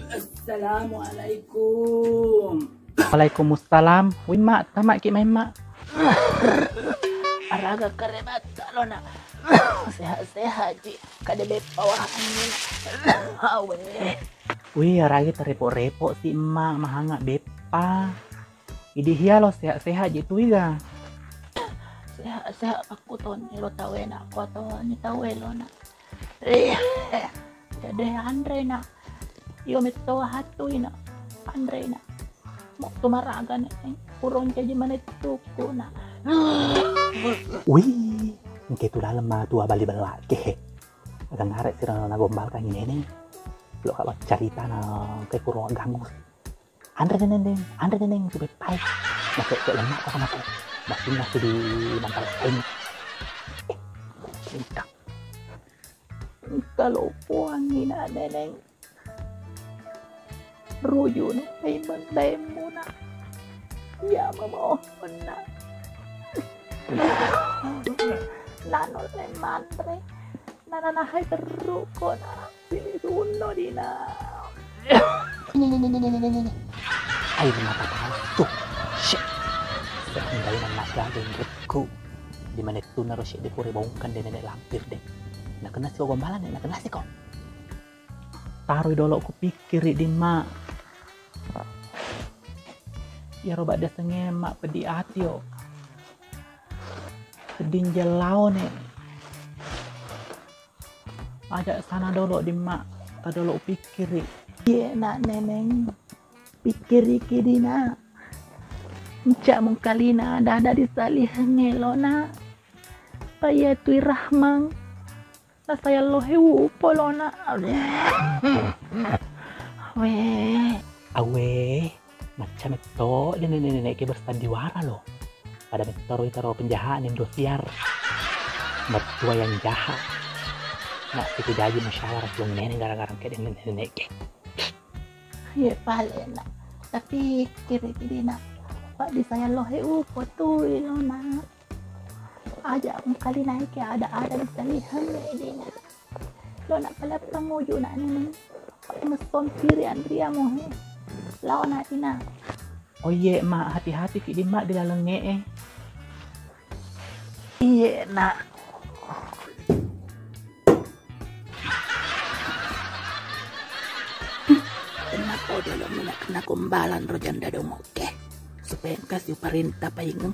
Assalamualaikum. Waalaikumsalam. Wih mak, tamak ki main mak. Araga karebat lo na. Sehat-sehat ji. Kada bawah angin. Awe. Wih aragi terepok-repok si emak mahanga bepa. Idi hia lo sehat-sehat ji tu iga. Sehat-sehat aku ton lo tawe na. Aku ton tawe lo na. Jadi Andre na. Yo mito hatu ina. Andre na. Mau tumaragan kurang jadi mana tuku na. Wih, ngke tu dalam mah tua bali belak ke. Agak ngaret sih na gombal kan ini nih. Lo kalau cerita na kayak kurang ganggu. Andre neneng sudah pai. Masuk ke lemak kok masuk. Masih di mantal ini. Cinta. Kalau puangin na neneng. Ruyu na ay mandai muna. Ya mamohon na. Nano le mantre. Nananahay teruko na. Sinisuno di na. Ay mata palsu. Shit. Sekali na gagawin ko. Di mana itu naruh shit di puri bongkan di nenek lampir deh. Nah kena si gombalan nih, nah kena si kok. Taruh dulu aku pikir di mak. Ya roba dasarnya mak pedih hati yo. Sedih jelau nih. Ajak sana dulu di mak. Kada dulu pikir. Iya nak neneng. Pikir kiri na. Encak mengkali na ada di salih ngelo na. Paya tui rahmang. Na saya lo hewu polo na. Weh. Awe. Macam itu dia nenek-nenek bersandiwara loh. Pada metoro penjahat yang dosiar. Mertua yang jahat. Nak itu jadi musyawarah belum nenek gara-gara kayak nenek ke. Ya paling nak. Tapi kiri-kiri nak. Pak di saya lo hewu potui lo na. Ajak kali naik ya ada di salihan ini nak. Lo nak pala penguju nak nenek. Pak meson kiri Andrea mo he. Lawan hati na. Oh iya mak, hati-hati ki di mak di dalam nge. Iya nak. Kenapa dia lo kena kumbalan rojan dadong oke. Supaya kasih perintah paingeng.